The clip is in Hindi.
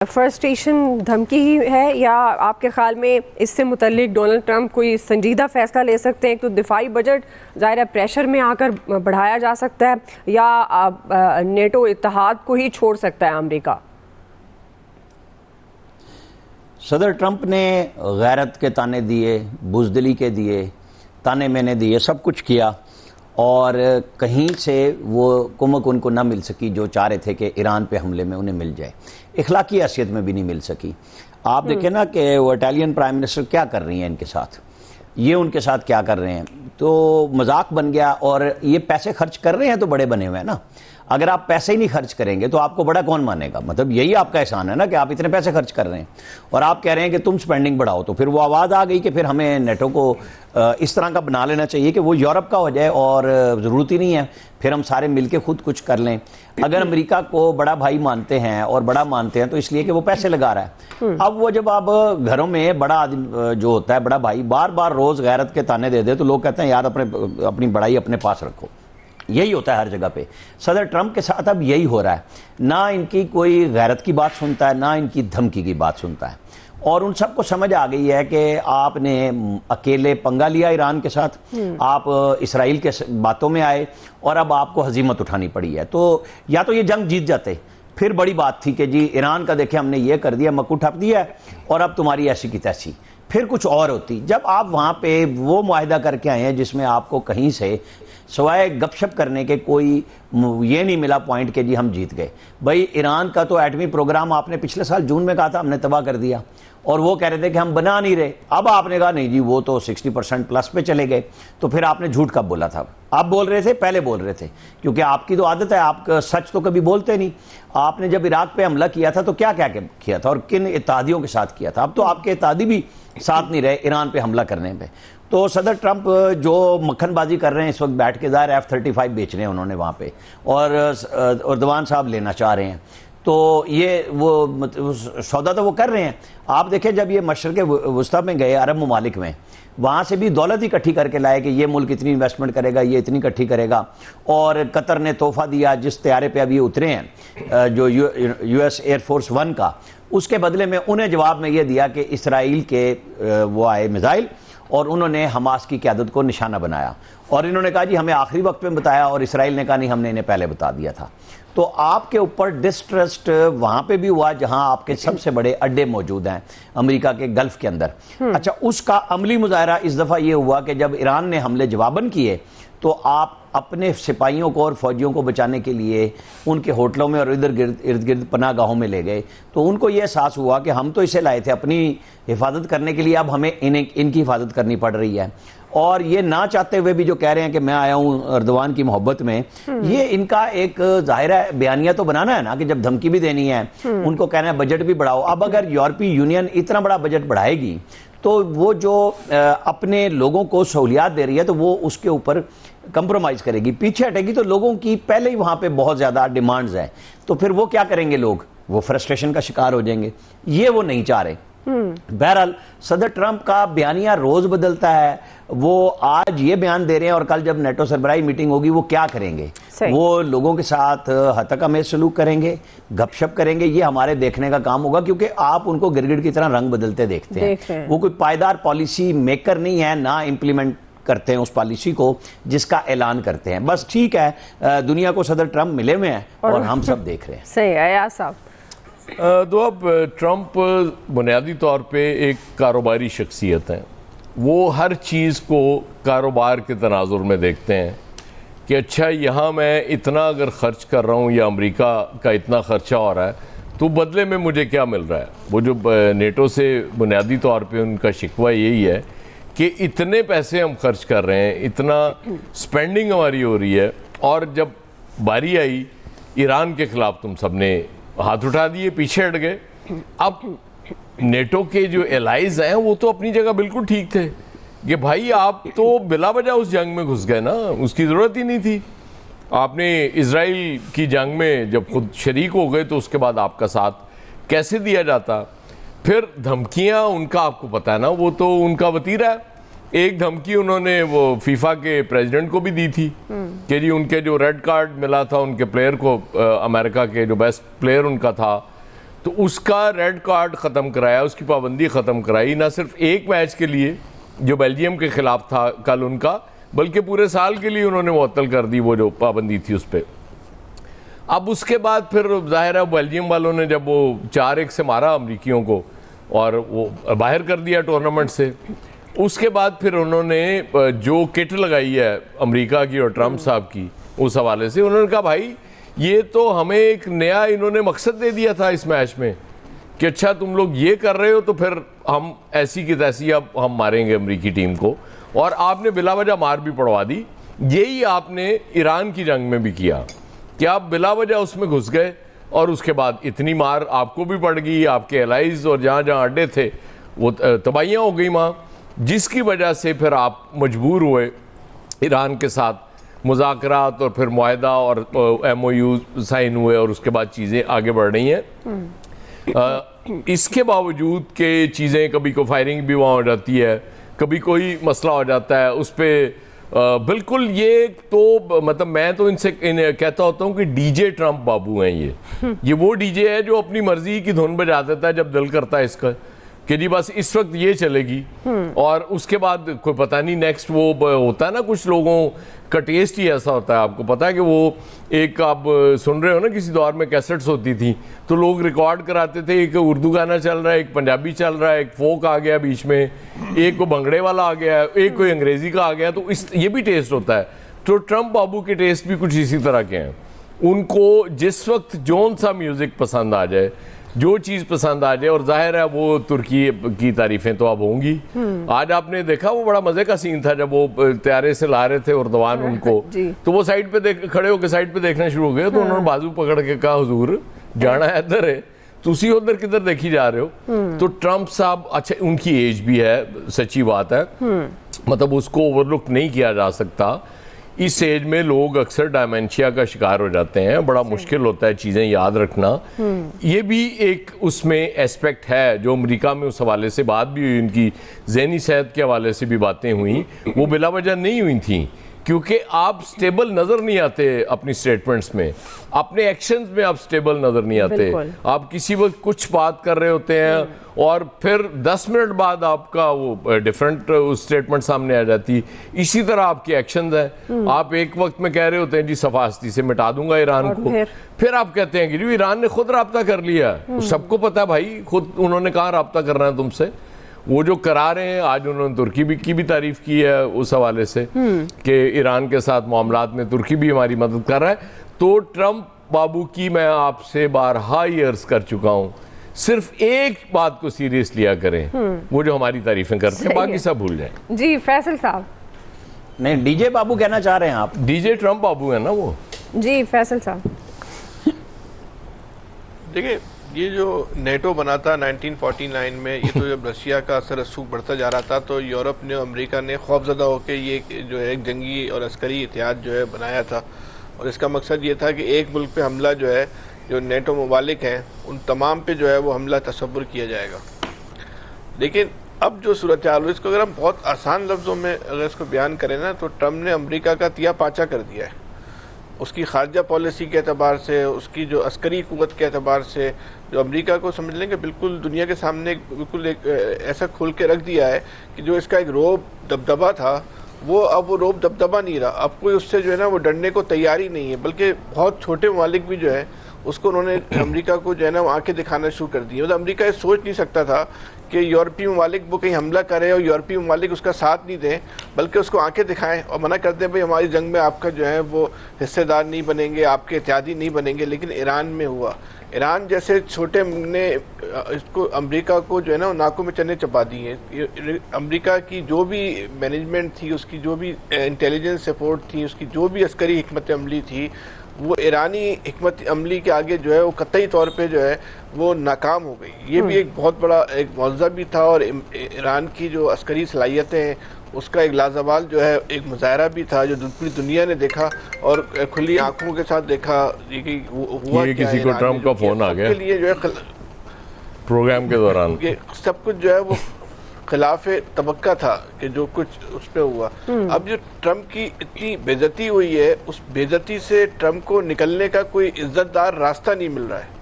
फ्रस्ट्रेशन धमकी ही है या आपके ख्याल में इससे मुतल्लिक डोनाल्ड ट्रंप कोई संजीदा फैसला ले सकते हैं? तो दिफाई बजट ज़ाहिर प्रेशर में आकर बढ़ाया जा सकता है या नेटो इत्तेहाद को ही छोड़ सकता है अमेरिका? सदर ट्रंप ने गैरत के ताने दिए, बुज़दिली के दिए, ताने मैंने दिए, सब कुछ किया और कहीं से वो कुमक उनको ना मिल सकी जो चाह रहे थे कि ईरान पे हमले में उन्हें मिल जाए। इखलाकी हैसियत में भी नहीं मिल सकी। आप देखें ना कि वो इटालियन प्राइम मिनिस्टर क्या कर रही हैं इनके साथ, ये उनके साथ क्या कर रहे हैं, तो मजाक बन गया। और ये पैसे खर्च कर रहे हैं तो बड़े बने हुए हैं ना। अगर आप पैसे ही नहीं खर्च करेंगे तो आपको बड़ा कौन मानेगा? मतलब यही आपका एहसान है ना कि आप इतने पैसे खर्च कर रहे हैं और आप कह रहे हैं कि तुम स्पेंडिंग बढ़ाओ। तो फिर वो आवाज़ आ गई कि फिर हमें नेटो को इस तरह का बना लेना चाहिए कि वो यूरोप का हो जाए और ज़रूरत ही नहीं है, फिर हम सारे मिलके खुद कुछ कर लें। अगर अमेरिका को बड़ा भाई मानते हैं और बड़ा मानते हैं तो इसलिए कि वो पैसे लगा रहा है। अब वो जब आप घरों में बड़ा आदमी जो होता है, बड़ा भाई, बार बार रोज़ गैरत के ताने दे दे तो लोग कहते हैं यार अपनी बड़ाई अपने पास रखो। यही होता है हर जगह पे। सदर ट्रंप के साथ अब यही हो रहा है। ना इनकी कोई गैरत की बात सुनता है, ना इनकी धमकी की बात सुनता है। और उन सबको समझ आ गई है कि आपने अकेले पंगा लिया ईरान के साथ, आप इसराइल के बातों में आए और अब आपको हजीमत उठानी पड़ी है। तो या तो ये जंग जीत जाते, फिर बड़ी बात थी कि जी ईरान का देखे हमने ये कर दिया, मक्कू ठप दिया और अब तुम्हारी ऐसी की तैसी, फिर कुछ और होती। जब आप वहाँ पे वो मुआहिदा करके आए हैं जिसमें आपको कहीं से सवाए गपशप करने के कोई ये नहीं मिला पॉइंट के जी हम जीत गए। भाई ईरान का तो एटमी प्रोग्राम आपने पिछले साल जून में कहा था हमने तबाह कर दिया और वो कह रहे थे कि हम बना नहीं रहे। अब आपने कहा नहीं जी वो तो 60% प्लस पे चले गए। तो फिर आपने झूठ कब बोला था? आप बोल रहे थे, पहले बोल रहे थे, क्योंकि आपकी तो आदत है, आप सच तो कभी बोलते नहीं। आपने जब इराक पे हमला किया था तो क्या क्या किया था और किन इत्तेहादियों के साथ किया था? अब तो आपके इत्तेहादी भी साथ नहीं रहे ईरान पे हमला करने पे। तो सदर ट्रंप जो मक्खनबाजी कर रहे हैं इस वक्त बैठ के, ज़ाहिर F-35 बेच रहे हैं उन्होंने वहाँ पे और अर्दवान साहब लेना चाह रहे हैं। तो ये वो सौदा तो वो कर रहे हैं। आप देखें जब ये मशरक़ वुस्ता में गए, अरब ममालिक में, वहाँ से भी दौलत इकट्ठी करके लाए कि ये मुल्क इतनी इन्वेस्टमेंट करेगा, ये इतनी इकट्ठी करेगा। और कतर ने तोहफा दिया जिस तैयारे पे अभी ये उतरे हैं जो US एयरफोर्स 1 का, उसके बदले में उन्हें जवाब में ये दिया कि इसराइल के वो आए मिसाइल और उन्होंने हमास की क़यादत को निशाना बनाया और इन्होंने कहा जी हमें आखिरी वक्त में बताया और इसराइल ने कहा नहीं हमने इन्हें पहले बता दिया था। तो आपके ऊपर डिस्ट्रस्ट वहाँ पे भी हुआ जहाँ आपके सबसे बड़े अड्डे मौजूद हैं अमेरिका के गल्फ के अंदर। अच्छा, उसका अमली मुजाहरा इस दफ़ा ये हुआ कि जब ईरान ने हमले जवाबन किए तो आप अपने सिपाहियों को और फौजियों को बचाने के लिए उनके होटलों में और इर्द गिर्द पनाह गाहों में ले गए। तो उनको ये एहसास हुआ कि हम तो इसे लाए थे अपनी हिफाजत करने के लिए, अब हमें इनकी हिफाजत करनी पड़ रही है। और ये ना चाहते हुए भी जो कह रहे हैं कि मैं आया हूँ अर्दवान की मोहब्बत में, ये इनका एक ज़ाहिर है बयानिया तो बनाना है ना कि जब धमकी भी देनी है उनको कहना है बजट भी बढ़ाओ। अब अगर यूरोपीय यूनियन इतना बड़ा बजट बढ़ाएगी तो वो जो अपने लोगों को सहूलियात दे रही है तो वो उसके ऊपर कंप्रोमाइज़ करेगी, पीछे हटेगी। तो लोगों की पहले ही वहाँ पे बहुत ज़्यादा डिमांड्स हैं, तो फिर वो क्या करेंगे? लोग वो फ्रस्ट्रेशन का शिकार हो जाएंगे। ये वो नहीं चाह रहे। बहरहाल सदर ट्रंप का बयानिया रोज़ बदलता है। वो आज ये बयान दे रहे हैं और कल जब नेटो सरबराही मीटिंग होगी वो क्या करेंगे? वो लोगों के साथ हतक सलूक करेंगे, गपशप करेंगे, ये हमारे देखने का काम होगा। क्योंकि आप उनको गिरगिट की तरह रंग बदलते देखते हैं। वो कोई पायदार पॉलिसी मेकर नहीं है, ना इम्प्लीमेंट करते हैं उस पॉलिसी को जिसका ऐलान करते हैं। बस ठीक है, दुनिया को सदर ट्रंप मिले हुए हैं और हम सब देख रहे हैं। सही है यार साहब। तो अब ट्रंप बुनियादी तौर पे एक कारोबारी शख्सियत हैं। वो हर चीज़ को कारोबार के तनाजुर में देखते हैं कि अच्छा यहाँ मैं इतना अगर ख़र्च कर रहा हूँ या अमेरिका का इतना ख़र्चा हो रहा है तो बदले में मुझे क्या मिल रहा है। वो जो नेटो से बुनियादी तौर पे उनका शिकवा यही है कि इतने पैसे हम खर्च कर रहे हैं, इतना स्पेंडिंग हमारी हो रही है, और जब बारी आई ईरान के ख़िलाफ़ तुम सब ने हाथ उठा दिए, पीछे हट गए। अब नेटो के जो एलाइज हैं वो तो अपनी जगह बिल्कुल ठीक थे कि भाई आप तो बिला वजह उस जंग में घुस गए ना, उसकी ज़रूरत ही नहीं थी। आपने इजराइल की जंग में जब खुद शरीक हो गए तो उसके बाद आपका साथ कैसे दिया जाता? फिर धमकियां उनका आपको पता है ना, वो तो उनका वतीरा है। एक धमकी उन्होंने वो फीफा के प्रेसिडेंट को भी दी थी कि जी उनके जो रेड कार्ड मिला था उनके प्लेयर को, अमेरिका के जो बेस्ट प्लेयर उनका था, तो उसका रेड कार्ड ख़त्म कराया, उसकी पाबंदी ख़त्म कराई, ना सिर्फ एक मैच के लिए जो बेल्जियम के ख़िलाफ़ था कल उनका, बल्कि पूरे साल के लिए उन्होंने मुअत्तल कर दी वो जो पाबंदी थी उस पर। अब उसके बाद फिर ज़ाहिर है बेल्जियम वालों ने जब वो 4-1 से मारा अमरीकियों को और वो बाहर कर दिया टूर्नामेंट से, उसके बाद फिर उन्होंने जो किट लगाई है अमेरिका की और ट्रम्प साहब की, उस हवाले से उन्होंने कहा भाई ये तो हमें एक नया इन्होंने मकसद दे दिया था इस मैच में कि अच्छा तुम लोग ये कर रहे हो तो फिर हम ऐसी की तैसी अब हम मारेंगे अमेरिकी टीम को, और आपने बिला वजह मार भी पड़वा दी। यही आपने ईरान की जंग में भी किया कि आप बिला वजह उसमें घुस गए और उसके बाद इतनी मार आपको भी पड़ गई, आपके एलाइज और जहाँ जहाँ अड्डे थे वो तबाहियाँ हो गई वहाँ, जिसकी वजह से फिर आप मजबूर हुए ईरान के साथ मुज़ाकरात और फिर मुआहदा और MOU साइन हुए और उसके बाद चीज़ें आगे बढ़ रही हैं। इसके बावजूद के चीज़ें कभी को फायरिंग भी वहाँ हो जाती है, कभी कोई मसला हो जाता है उस पर बिल्कुल। ये तो मतलब मैं तो इनसे कहता होता हूँ कि डीजे ट्रम्प बाबू हैं ये वो डीजे है जो अपनी मर्जी की धुन बजा देता है जब दिल करता है इसका कि जी बस इस वक्त ये चलेगी, और उसके बाद कोई पता नहीं नेक्स्ट वो होता है ना, कुछ लोगों का टेस्ट ही ऐसा होता है। आपको पता है कि वो एक आप सुन रहे हो ना, किसी दौर में कैसेट्स होती थी तो लोग रिकॉर्ड कराते थे, एक उर्दू गाना चल रहा है, एक पंजाबी चल रहा है, एक फोक आ गया बीच में, एक को भंगड़े वाला आ गया, एक कोई अंग्रेज़ी का आ गया, तो इस ये भी टेस्ट होता है। तो ट्रम्प बाबू के टेस्ट भी कुछ इसी तरह के हैं। उनको जिस वक्त जौन सा म्यूज़िक पसंद आ जाए, जो चीज़ पसंद आ जाए, और जाहिर है वो तुर्की की तारीफ़ें तो अब होंगी। आज आपने देखा वो बड़ा मज़े का सीन था जब वो तैयारे से ला रहे थे उर्दवान उनको, तो वो साइड पे खड़े होकर साइड पे देखना शुरू हो गए, तो उन्होंने बाजू पकड़ के कहा हुजूर जाना है इधर है, तुसी उधर किधर देखी जा रहे हो। तो ट्रम्प साहब, अच्छा उनकी एज भी है, सच्ची बात है, मतलब उसको ओवरलुक नहीं किया जा सकता। इस एज में लोग अक्सर डायमेंशिया का शिकार हो जाते हैं, बड़ा मुश्किल होता है चीज़ें याद रखना। ये भी एक उसमें एस्पेक्ट है जो अमेरिका में उस हवाले से बात भी हुई, उनकी ज़हनी सेहत के हवाले से भी बातें हुई, वो बिला वजह नहीं हुई थी, क्योंकि आप स्टेबल नज़र नहीं आते अपनी स्टेटमेंट्स में, अपने एक्शंस में आप स्टेबल नज़र नहीं आते। आप किसी वक्त कुछ बात कर रहे होते हैं और फिर 10 मिनट बाद आपका वो डिफरेंट स्टेटमेंट सामने आ जाती। इसी तरह आपके एक्शंस हैं, आप एक वक्त में कह रहे होते हैं जी सफास्ती से मिटा दूंगा ईरान को, फिर आप कहते हैं कि जी ईरान ने खुद राब्ता कर लिया। सबको पता है भाई, खुद उन्होंने कहा राब्ता करना है तुमसे, वो जो करा रहे हैं। आज उन्होंने तुर्की की भी तारीफ की है उस हवाले से कि ईरान के साथ मामलात में तुर्की भी हमारी मदद कर रहा है। तो ट्रम्प बाबू की मैं आपसे बारहा अर्ज कर चुका हूँ, सिर्फ एक बात को सीरियस लिया करें, वो जो हमारी तारीफें करते हैं, बाकी सब भूल जाएं। जी फैसल साहब। नहीं, डीजे बाबू कहना चाह रहे हैं आप? डीजे ट्रम्प बाबू है ना वो। जी फैसल साहब। देखिए, ये जो नेटो बना था 1949 में, ये तो जब रशिया का असर रसूख बढ़ता जा रहा था तो यूरोप ने, अमेरिका ने खौफजदा होकर ये जो है एक जंगी और अस्करी इत्तेहाद जो है बनाया था, और इसका मकसद ये था कि एक मुल्क पे हमला जो है, जो नेटो ममालिक हैं उन तमाम पे जो है वो हमला तसव्वुर किया जाएगा। लेकिन अब जो सूरत हाल है, इसको अगर हम बहुत आसान लफ्ज़ों में अगर इसको बयान करें ना, तो ट्रम्प ने अमेरिका का तिया पाचा कर दिया है। उसकी खारजा पॉलिसी के अतबार से, उसकी जो अस्करी क़ुव्वत के अतबार से, जो अमेरिका को समझ लें कि बिल्कुल दुनिया के सामने बिल्कुल एक ऐसा खुल के रख दिया है कि जो इसका एक रोब दबदबा था, वो अब वो रोब दबदबा नहीं रहा। अब कोई उससे जो है ना वो डरने को तैयार ही नहीं है, बल्कि बहुत छोटे ममालिक भी जो है उसको उन्होंने अमेरिका को जो है ना आंखें दिखाना शुरू कर दी। मतलब अमेरिका ये सोच नहीं सकता था कि यूरोपीय ममालिक वो कहीं हमला करे और यूरोपीय ममालिक उसका साथ नहीं दें, बल्कि उसको आंखें दिखाएं और मना कर दें भाई हमारी जंग में आपका जो है वो हिस्सेदार नहीं बनेंगे, आपके इत्यादि नहीं बनेंगे। लेकिन ईरान में हुआ, ईरान जैसे छोटे ने इसको अमेरिका को जो है ना नाकों में चने चबा दिए। अमेरिका की जो भी मैनेजमेंट थी, उसकी जो भी इंटेलिजेंस सपोर्ट थी, उसकी जो भी अस्करी हिकमत अमली थी, वो ईरानी हिकमत अमली के आगे जो है वो कतई तौर पे जो है वो नाकाम हो गई। ये भी एक बहुत बड़ा एक मौज़ा भी था, और ईरान की जो अस्करी सलाहियतें हैं उसका एक लाजवाल जो है एक मुजाहरा भी था, जो पूरी दुनिया ने देखा और खुली आंखों के साथ देखा कि हुआ ये किसी को ट्रम्प का फोन आ गया लिए जो है प्रोग्राम के दौरान, ये सब कुछ जो है वो खिलाफ तबक्का था कि जो कुछ उस पर हुआ। अब जो ट्रम्प की इतनी बेइज्जती हुई है, उस बेइज्जती से ट्रम्प को निकलने का कोई इज्जतदार रास्ता नहीं मिल रहा है।